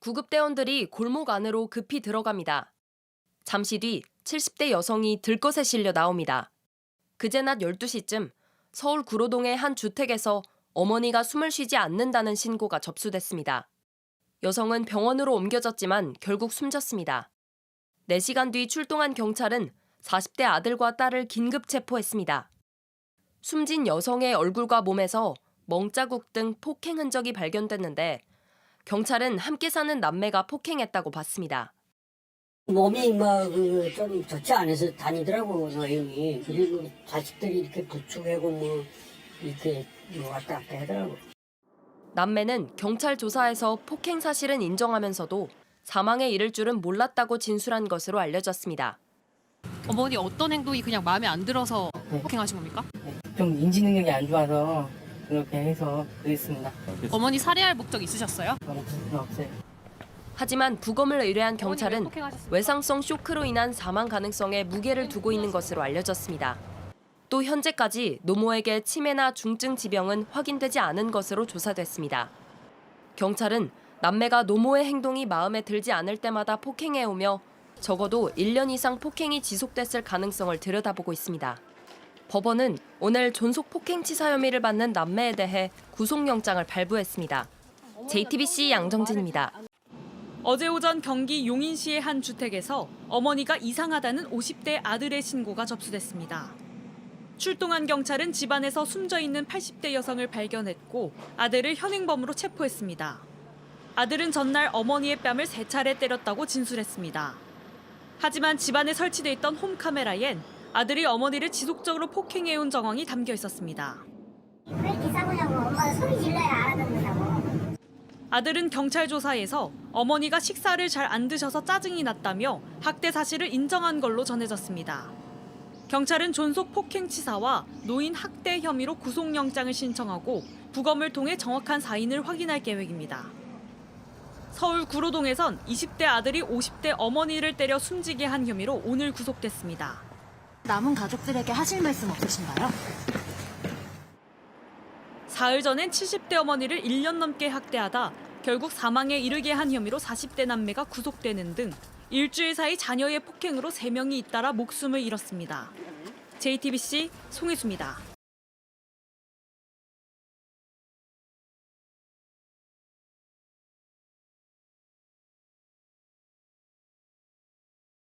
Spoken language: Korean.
구급대원들이 골목 안으로 급히 들어갑니다. 잠시 뒤 70대 여성이 들것에 실려 나옵니다. 그제 낮 12시쯤 서울 구로동의 한 주택에서 어머니가 숨을 쉬지 않는다는 신고가 접수됐습니다. 여성은 병원으로 옮겨졌지만 결국 숨졌습니다. 4시간 뒤 출동한 경찰은 40대 아들과 딸을 긴급 체포했습니다. 숨진 여성의 얼굴과 몸에서 멍자국 등 폭행 흔적이 발견됐는데 경찰은 함께 사는 남매가 폭행했다고 봤습니다. 몸이 좀 좋지 않아서 다니더라고 노인이. 그리고 자식들이 이렇게 부축하고 이렇게 왔다 갔다 하더라고. 남매는 경찰 조사에서 폭행 사실은 인정하면서도 사망에 이를 줄은 몰랐다고 진술한 것으로 알려졌습니다. 어머니 어떤 행동이 그냥 마음에 안 들어서 폭행하신 겁니까? 좀 인지 능력이 안 좋아서 그렇게 해서 그랬습니다. 어머니 살해할 목적 있으셨어요? 없어요. 하지만 부검을 의뢰한 경찰은 외상성 쇼크로 인한 사망 가능성에 무게를 두고 있는 것으로 알려졌습니다. 또 현재까지 노모에게 치매나 중증 지병은 확인되지 않은 것으로 조사됐습니다. 경찰은 남매가 노모의 행동이 마음에 들지 않을 때마다 폭행해오며 적어도 1년 이상 폭행이 지속됐을 가능성을 들여다보고 있습니다. 법원은 오늘 존속 폭행치사 혐의를 받는 남매에 대해 구속영장을 발부했습니다. JTBC 양정진입니다. 어제 오전 경기 용인시의 한 주택에서 어머니가 이상하다는 50대 아들의 신고가 접수됐습니다. 출동한 경찰은 집안에서 숨져 있는 80대 여성을 발견했고 아들을 현행범으로 체포했습니다. 아들은 전날 어머니의 뺨을 3차례 때렸다고 진술했습니다. 하지만 집안에 설치돼 있던 홈카메라엔 아들이 어머니를 지속적으로 폭행해온 정황이 담겨 있었습니다. 왜 이렇게 싸우냐고. 엄마가 소리 질러야 알아듣는다고. 아들은 경찰 조사에서 어머니가 식사를 잘 안 드셔서 짜증이 났다며 학대 사실을 인정한 걸로 전해졌습니다. 경찰은 존속 폭행치사와 노인 학대 혐의로 구속영장을 신청하고 부검을 통해 정확한 사인을 확인할 계획입니다. 서울 구로동에선 20대 아들이 50대 어머니를 때려 숨지게 한 혐의로 오늘 구속됐습니다. 남은 가족들에게 하실 말씀 없으신가요? 사흘 전엔 70대 어머니를 1년 넘게 학대하다 결국 사망에 이르게 한 혐의로 40대 남매가 구속되는 등 일주일 사이 자녀의 폭행으로 3명이 잇따라 목숨을 잃었습니다. JTBC 송혜수입니다.